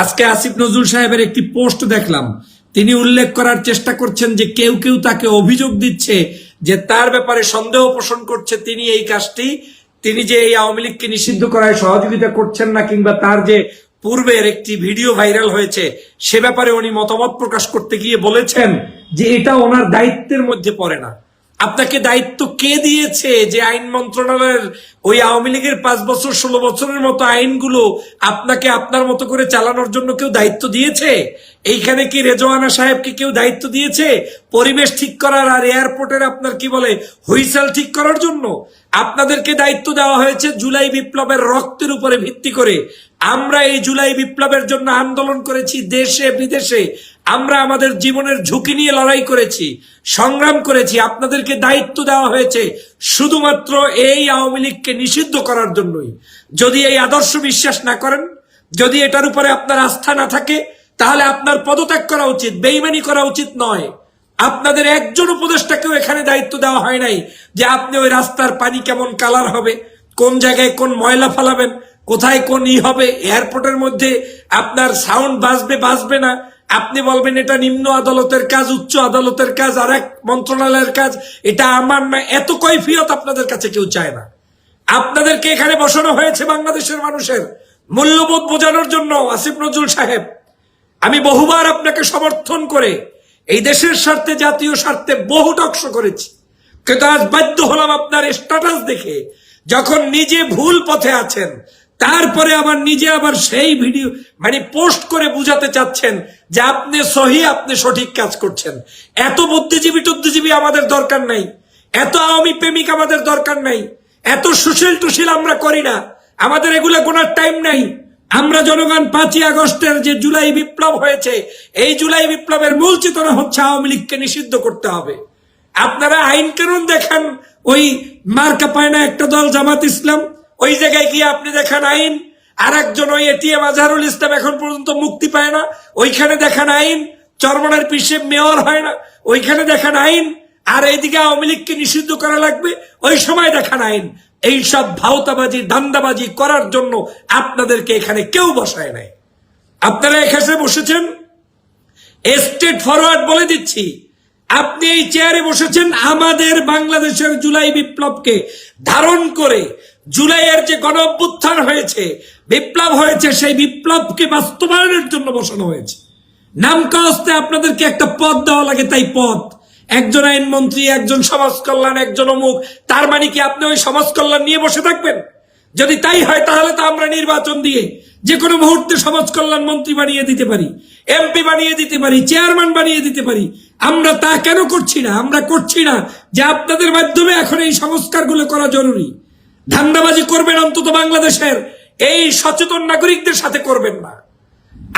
আজকে আসিফ নজরুল সাহেবের একটি পোস্ট দেখলাম, তিনি উল্লেখ করার চেষ্টা করছেন যে কেউ কেউ তাকে অভিযোগ দিচ্ছে যে তার ব্যাপারে সন্দেহ পোষণ করছে তিনি এই কাজটি, তিনি যে এই আওয়ামী লীগকে নিষিদ্ধ করায় সহযোগিতা করছেন না, কিংবা তার যে পূর্বের একটি ভিডিও ভাইরাল হয়েছে সে ব্যাপারে উনি মতামত প্রকাশ করতে গিয়ে বলেছেন যে এটা ওনার দায়িত্বের মধ্যে পড়ে না। আপনাকে দায়িত্ব কে দিয়েছে যে আইন মন্ত্রণালয়ের ওই আওয়ামী লীগের 5 বছর 16 বছরের মতো আইনগুলো আপনাকে আপনার মতো করে চালানোর জন্য কেউ দায়িত্ব দিয়েছে? এইখানে কি রেজওয়ানা সাহেবকে কেউ দায়িত্ব দিয়েছে পরিবেশ ঠিক করার আর এয়ারপোর্টের আপনার কি বলে হুইসেল ঠিক করার জন্য? আপনাদেরকে দায়িত্ব দেওয়া হয়েছে জুলাই বিপ্লবের রক্তের উপরে ভিত্তি করে। আমরা এই জুলাই বিপ্লবের জন্য আন্দোলন করেছি দেশে বিদেশে, আমরা আমাদের জীবনের ঝুঁকি নিয়ে লড়াই করেছি, সংগ্রাম করেছি। আপনাদেরকে দায়িত্ব দেওয়া হয়েছে শুধুমাত্র এই আওয়ামী লীগকে নিষিদ্ধ করার জন্যই। যদি এই আদর্শ বিশ্বাস না করেন, যদি এটার উপরে আপনার আস্থা না থাকে, তাহলে আপনার পদত্যাগ করা উচিত, বেইমানি করা উচিত নয়। আপনাদের একজন উপদেষ্টাকেও এখানে দায়িত্ব দেওয়া হয় নাই যে আপনি ওই রাস্তার পানি কেমন কালার হবে, কোন জায়গায় কোন ময়লা ফালাবেন, কোথায় কোন হবে, এয়ারপোর্টের মধ্যে আপনার সাউন্ড বাজবে বাজবে না, আপনি বলবেন এটা নিম্ন আদালতের কাজ, উচ্চ আদালতের কাজ, আর এক মন্ত্রণালয়ের কাজ, এটা আমার না। এত কৈফিয়ত আপনাদের কাছে কেউ চায় না। আপনাদেরকে এখানে বসানো হয়েছে বাংলাদেশের মানুষের মূল্যবোধ বোঝানোর জন্য। আসিফ নজরুল সাহেব, আমি বহুবার আপনাকে সমর্থন করে এই দেশের স্বার্থে, জাতীয় স্বার্থে বহু টকশো করেছি, কিন্তু আজ বাধ্য হলাম আপনার স্ট্যাটাস দেখে, যখন নিজে ভুল পথে আছেন তারপরে আবার নিজে আবার সেই ভিডিও পোস্ট করে বুঝাতে চাচ্ছেন যে আপনি সহি, আপনি সঠিক কাজ করছেন। এত বুদ্ধিজীবী টুদ্ধিজীবী আমাদের দরকার নাই, এত আওয়ামী প্রেমিক আমাদের দরকার নাই, এত সুশীল টুশীল আমরা করি না, আমাদের এগুলা কোনার টাইম নাই। আমরা জনগণ 5ই আগস্টের যে জুলাই বিপ্লব হয়েছে, এই জুলাই বিপ্লবের মূল চেতনা হচ্ছে আওয়ামী লীগকে নিষিদ্ধ করতে হবে। আপনারা আইন কানুন দেখান, ওই মার্কা পায় না একটা দল জামাত ইসলাম, ওই জায়গায় গিয়ে আপনি দেখান আইন। আর একজন ওই এটিএম আজহারুল ইসলাম এখন পর্যন্ত মুক্তি পায় না, ওইখানে দেখান আইন। চরমনার পিসে মেয়র হয় না, ওইখানে দেখান আইন। আর এইদিকে আওয়ামী লীগকে নিষিদ্ধ করা লাগবে, ওই সময় দেখান আইন। এইসব ভাওতাবাজি ধান্দাবাজি করার জন্য আপনাদেরকে এখানে কেউ বসায় নাই। আপনারা এখানে বসেছেন স্ট্রেট ফরওয়ার্ড বলে দিচ্ছি, আপনি এই চেয়ারে বসেছেন আমাদের বাংলাদেশের জুলাই বিপ্লবকে ধারণ করে। জুলাইয়ের যে গণ অভ্যুত্থান হয়েছে, বিপ্লব হয়েছে, সেই বিপ্লবকে বাস্তবায়নের জন্য বসানো হয়েছে। নামকাস্তে আপনাদেরকে একটা পদ দেওয়া লাগে, তাই পদ, একজন আইনমন্ত্রী, একজন সমাজ কল্যাণ, একজন অমুক। তার মানে কি আপনি ওই সমাজ কল্যাণ নিয়ে বসে থাকবেন? যদি তাই হয় তাহলে তো আমরা নির্বাচন দিয়ে যে কোনো মুহূর্তে সমাজ কল্যাণ মন্ত্রী বানিয়ে দিতে পারি, এমপি বানিয়ে দিতে পারি, চেয়ারম্যান বানিয়ে দিতে পারি। আমরা তা কেন করছি না? আমরা করছি না যে আপনাদের মাধ্যমে এখন এই সংস্কারগুলো করা জরুরি। ধান্দাবাজি করবেন অন্তত বাংলাদেশের এই সচেতন নাগরিকদের সাথে করবেন না।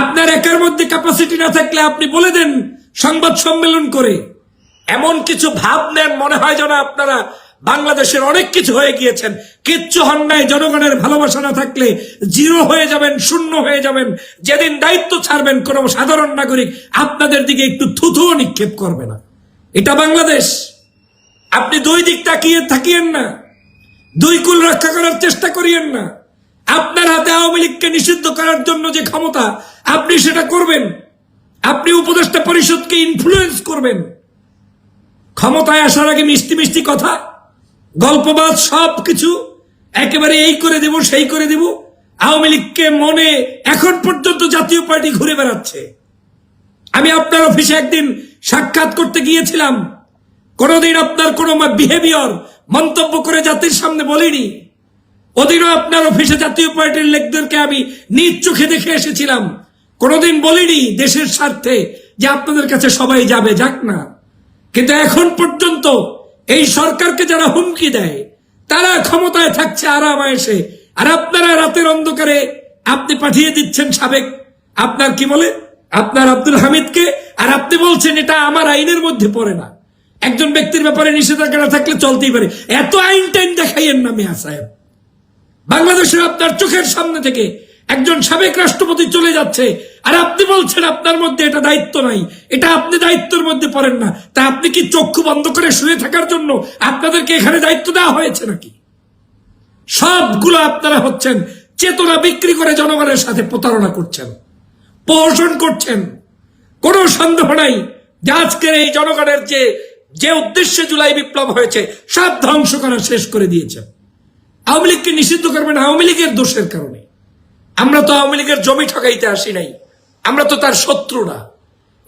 আপনার একার মধ্যে ক্যাপাসিটি না থাকলে আপনি বলে দেন সংবাদ সম্মেলন করে, এমন কিছু ভাব নেন মনে হয় যেন আপনারা বাংলাদেশের অনেক কিছু হয়ে গিয়েছেন, কিচ্ছু হন নাই। জনগণের ভালোবাসা না থাকলে জিরো হয়ে যাবেন, শূন্য হয়ে যাবেন। যেদিন দায়িত্ব ছাড়বেন, কোন সাধারণ নাগরিক আপনাদের দিকে একটু থুথুও নিক্ষেপ করবে না। এটা বাংলাদেশ। আপনি দুই দিক তাকিয়ে থাকিয়েন না, দুই কুল রক্ষা করার চেষ্টা করিয়েন না। আপনার হাতে আওয়ামী লীগকে নিষিদ্ধ করার জন্য যে ক্ষমতা, আপনি সেটা করবেন। আপনি উপদেষ্টা পরিষদকে ইনফ্লুয়েন্স করবেন। ক্ষমতায় আসার আগে মিষ্টি মিষ্টি কথা, গল্পবাদ, সবকিছু একেবারে এই করে দেব সেই করে দেব। আওয়ামী লীগকে মনে এখন পর্যন্ত জাতীয় পার্টি ঘুরে বেড়াচ্ছে। আমি আপনার অফিসে একদিন সাক্ষাৎ করতে গিয়েছিলাম, কোনোদিন আপনার কোনো বিহেভিয়ার মন্তব্য করে জাতির সামনে বলিনি। ওদিনও আপনার অফিসে জাতীয় পার্টির লোকদেরকে আমি নিজ চোখে দেখে এসেছিলাম। কোনোদিন বলিনি দেশের স্বার্থে যে আপনাদের কাছে সবাই যাবে, যাক না। কিন্তু এখন পর্যন্ত এই সরকারকে যারা হুমকি দেয়, তারা ক্ষমতায় থাকছে আরাম এসে, আর আপনারা রাতের অন্ধকারে আপনি পাঠিয়ে দিচ্ছেন সাবেক আপনার কি বলে আপনার আব্দুল হামিদকে, আর আপনি বলছেন এটা আমার আইনের মধ্যে পড়ে না। একজন ব্যক্তির ব্যাপারে নিষেধাজ্ঞা থাকলে চলতেই পারে। এত আইন টাইন দেখাইয়েন না মিয়া সাহেব। বাংলাদেশের আপনার চোখের সামনে থেকে একজন সাবেক রাষ্ট্রপতি চলে যাচ্ছে, আর আপনি বলছেন আপনার মধ্যে এটা দায়িত্ব নাই, এটা আপনি দায়িত্বের মধ্যে পড়েন না। তা আপনি কি চক্ষু বন্ধ করে শুয়ে থাকার জন্য আপনাদেরকে এখানে দায়িত্ব দেওয়া হয়েছে নাকি? সবগুলো আপনারা হচ্ছেন চেতনা বিক্রি করে জনগণের সাথে প্রতারণা করছেন। প্রহসন করছেন। কোনো সন্দেহ নাই যে আজকের এই জনগণের যে উদ্দেশ্যে জুলাই বিপ্লব হয়েছে সব ধ্বংস করা শেষ করে দিয়েছেন। আওয়ামী লীগকে নিষিদ্ধ করবেন আওয়ামী লীগের দোষের কারণে। আমরা তো আওয়ামী লীগের জমি ঠকাইতে আসি নাই, আমরা তো তার শত্রু না।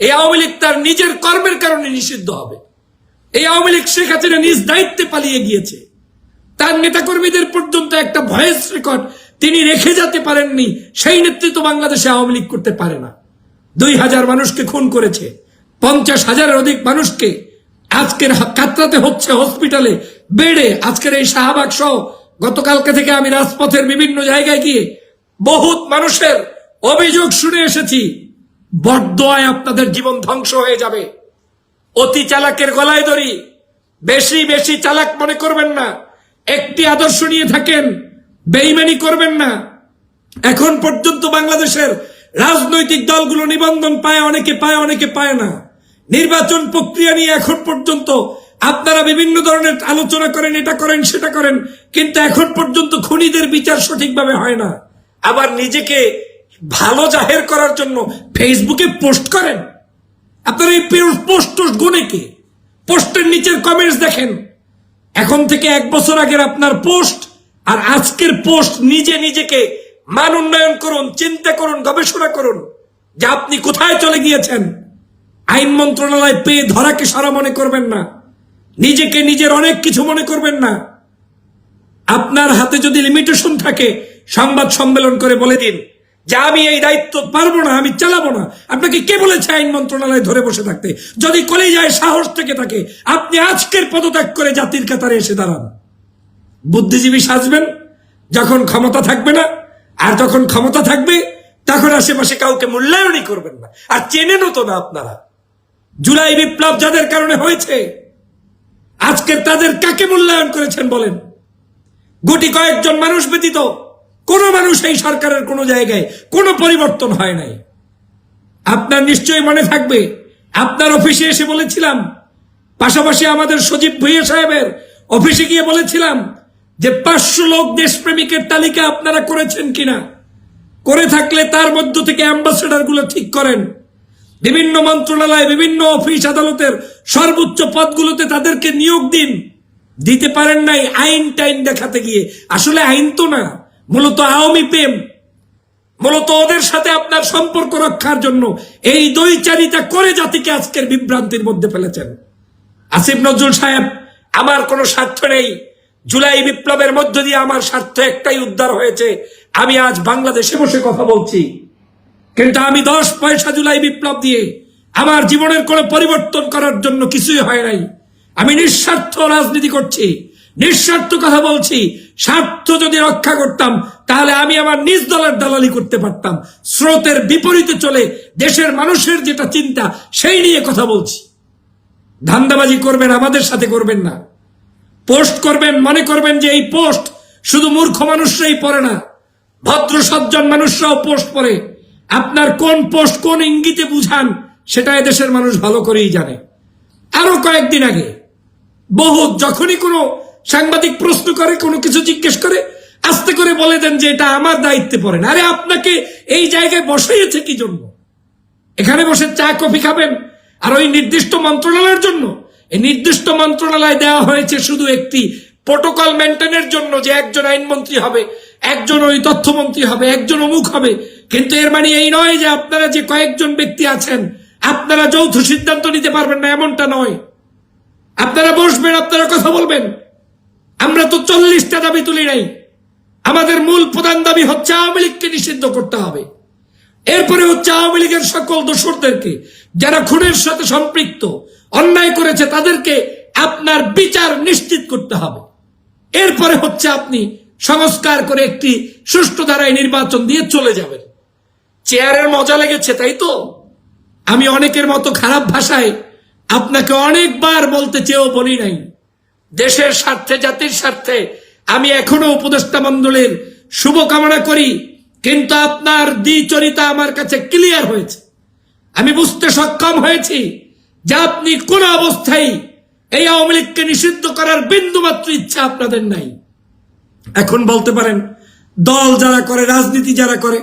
এই আওয়ামী লীগ তার নিজের কর্মের কারণে নিষিদ্ধ হবে। এই আওয়ামী লীগ শেখ হাসিনা নিজ দায়িত্বে পালিয়ে গিয়েছে। তার নেতাকর্মীদের পর্যন্ত একটা ভয়েস রেকর্ড তিনি রেখে যেতে পারেননি। সেই নেতৃত্ব বাংলাদেশে আওয়ামী লীগ করতে পারে না। 2000 মানুষকে খুন করেছে, 50,000-এর অধিক মানুষকে আজকের কাতরাতে হচ্ছে হসপিটালে বেডে। আজকের এই শাহবাগ সহ গতকালকে থেকে আমি রাজপথের বিভিন্ন জায়গায় গিয়ে বহুত মানুষের অভিযোগ শুনে এসেছি। বড়দোয়ায় আপনাদের জীবন ধ্বংস হয়ে যাবে। অতি চালাকের গলায় দড়ি, বেশি বেশি চালাক মনে করবেন না। একটি আদর্শ নিয়ে থাকেন, বেইমানি করবেন না। এখন পর্যন্ত বাংলাদেশের রাজনৈতিক দলগুলো নিবন্ধন পায়, অনেকে পায় অনেকে পায় না। নির্বাচন প্রক্রিয়া নিয়ে এখন পর্যন্ত আপনারা বিভিন্ন ধরনের আলোচনা করেন, এটা করেন সেটা করেন, কিন্তু এখন পর্যন্ত খুনিদের বিচার সঠিকভাবে হয় না। আবার নিজেকে ভালো জাহের করার জন্য ফেসবুকে পোস্ট করেন। আপনারা এই পোস্ট গুনে কি? পোস্টের নিচের কমেন্টস দেখেন। এখন থেকে 1 বছর আগের আপনার পোস্ট আর আজকের পোস্ট, নিজেকে মান উন্নয়ন করুন, চিন্তা করুন, গবেষণা করুন যে আপনি কোথায় চলে গিয়েছেন। আইন মন্ত্রণালয় পেয়ে ধরাকে সারা মনে করবেন না, নিজেকে নিজের অনেক কিছু মনে করবেন না। আপনার হাতে যদি লিমিটেশন থাকে সংবাদ সম্মেলন করে বলে দিন যে আমি এই দায়িত্ব পারবো না, আমি চালাবো না। আপনাকে কে বলেছে আইন মন্ত্রণালয়ে ধরে বসে থাকতে? যদি কলেজায় সাহস থেকে থাকে আপনি আজকের পদত্যাগ করে জাতির কাতারে এসে দাঁড়ান। বুদ্ধিজীবী সাজবেন যখন ক্ষমতা থাকবে না, আর যখন ক্ষমতা থাকবে তখন আশেপাশে কাউকে মূল্যায়নই করবেন না। আর চেনেনও তো না আপনারা। জুলাই বিপ্লব যাদের কারণে হয়েছে আজকের তাদের কাকে মূল্যায়ন করেছেন বলেন? গুটি কয়েকজন মানুষ ব্যতীত কোন মানুষ এই সরকারের কোন জায়গায় কোনো পরিবর্তন হয় নাই। আপনার নিশ্চয়ই মনে থাকবে আপনার অফিসে এসে বলেছিলাম, পাশাপাশি আমাদের সজীব ভুইয়া সাহেবের অফিসে গিয়ে বলেছিলাম যে 500 লোক দেশপ্রেমিকের তালিকা আপনারা করেছেন কিনা, করে থাকলে তার মধ্য থেকে অ্যাম্বাসেডর গুলো ঠিক করেন। বিভিন্ন মন্ত্রণালয়, বিভিন্ন অফিস আদালতের সর্বোচ্চ পদগুলোতে তাদেরকে নিয়োগ দিন। দিতে পারেন নাই আইন টাইন দেখাতে গিয়ে। আসলে আইন তো না, মূলত আওয়ামী প্রেম, মূলত ওদের সাথে আপনার সম্পর্ক রক্ষার জন্য এই দ্বৈচারিতা করে জাতিকে আজকের বিভ্রান্তির মধ্যে ফেলেছেন। আসিফ নজরুল সাহেব, আমার কোনো স্বার্থ নেই। জুলাই বিপ্লবের মধ্য দিয়ে আমার স্বার্থ একটাই উদ্ধার হয়েছে, আমি আজ বাংলাদেশে বসে কথা বলছি। কিন্তু আমি 10 পয়সা জুলাই বিপ্লব দিয়ে আমার জীবনের কোনো পরিবর্তন করার জন্য কিছুই হয় নাই। আমি নিঃস্বার্থ রাজনীতি করছি, নিঃস্বার্থ কথা বলছি। স্বার্থ যদি রক্ষা করতাম তাহলে আমি আমার নিজ দলের দালালি করতে পারতাম। স্রোতের বিপরীতে চলে দেশের মানুষের যেটা চিন্তা সেই নিয়ে কথা বলছি। ধান্দাবাজি করবেন, আমাদের সাথে করবেন না। পোস্ট করবেন, মনে করবেন যে এই পোস্ট শুধু মূর্খ মানুষরাই পড়ে না, ভদ্র সজ্জন মানুষরাও পোস্ট পড়ে। আপনার কোন পোস্ট কোন ইঙ্গিতে বুঝান সেটা এদেশের মানুষ ভালো করেই জানে। আরো কয়েকদিন আগে যখনই কোনো সাংবাদিক প্রশ্ন করে, কোনো কিছু জিজ্ঞেস করে, আস্তে করে বলে দেন যে এটা আমার দায়িত্বে পড়ে না। আরে আপনাকে এই জায়গায় বসাইছে কি জন্য? এখানে বসে চা কফি খাবেন আর ওই নির্দিষ্ট মন্ত্রণালয়ের জন্য? এই নির্দিষ্ট মন্ত্রণালয় দেওয়া হয়েছে শুধু একটি প্রোটোকল মেনটেনের জন্য, যে একজন আইনমন্ত্রী হবে, একজন ওই তথ্যমন্ত্রী হবে, একজন অমুক হবে। কিন্তু এর মানে এই নয় যে আপনারা যে কয়েকজন ব্যক্তি আছেন আপনারা যৌথ সিদ্ধান্ত নিতে পারবেন না, এমনটা নয়। আপনারা বসবেন, আপনারা কথা বলবেন। আমরা তো 40টা দাবি তুলি নাই। আমাদের মূল প্রধান দাবি হচ্ছে আওয়ামী লীগকে নিষিদ্ধ করতে হবে। এরপরে হচ্ছে আওয়ামী লীগের সকল দোষরদেরকে, যারা খুনের সাথে সম্পৃক্ত, অন্যায় করেছে, তাদেরকে আপনার বিচার নিশ্চিত করতে হবে। এরপরে হচ্ছে আপনি সংস্কার করে একটি সুষ্ঠু ধারায় নির্বাচন দিয়ে চলে যাবেন। চেয়ারের মজা লেগেছে তাই তো? আমি অনেকের মতো খারাপ ভাষায় আপনাকে অনেকবার বলতে চেয়েও বলি নাই। দেশের স্বার্থে, জাতির স্বার্থে আমি এখনো উপদেষ্টা মণ্ডলীর শুভকামনা করি, কিন্তু আপনার দ্বিচরিতা আমার কাছে ক্লিয়ার হয়েছে। আমি বুঝতে সক্ষম হয়েছি যে আপনি কোন অবস্থায় এই আওয়ামী লীগকে নিষিদ্ধ করার বিন্দুমাত্র ইচ্ছা আপনাদের নাই। এখন বলতে পারেন দল যারা করে, রাজনীতি যারা করে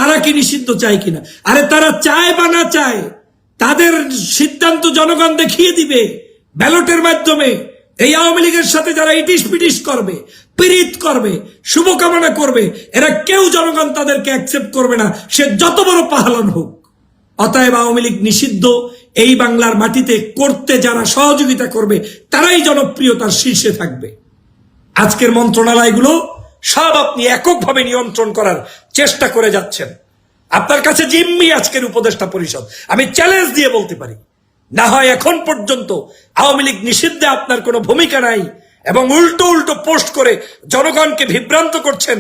তারা কি নিষিদ্ধ চায় কিনা। আরে তারা চায় বা না চায়, তাদের সিদ্ধান্ত জনগণ দেখিয়ে দিবে ব্যালটের মাধ্যমে। এই আওয়ামী লীগের সাথে যারা ইটিস পিটিস করবে, পীড়িত করবে, শুভকামনা করবে, এরা কেউ জনগণ তাদেরকে অ্যাকসেপ্ট করবে না, সে যত বড় পাহালন হোক। অতএব আওয়ামী লীগ নিষিদ্ধ এই বাংলার মাটিতে করতে যারা সহযোগিতা করবে তারাই জনপ্রিয়তার শীর্ষে থাকবে। আজকের মন্ত্রণালয়গুলো সব আপনি এককভাবে নিয়ন্ত্রণ করার চেষ্টা করে যাচ্ছেন। আপনার কাছে জিম্মি আজকের উপদেষ্টা পরিষদ। আমি চ্যালেঞ্জ দিয়ে বলতে পারি, না হয় এখন পর্যন্ত আওয়ামী লীগ নিষিদ্ধে আপনার কোনো ভূমিকা নাই এবং উল্টো উল্টো পোস্ট করে জনগণকে বিভ্রান্ত করছেন।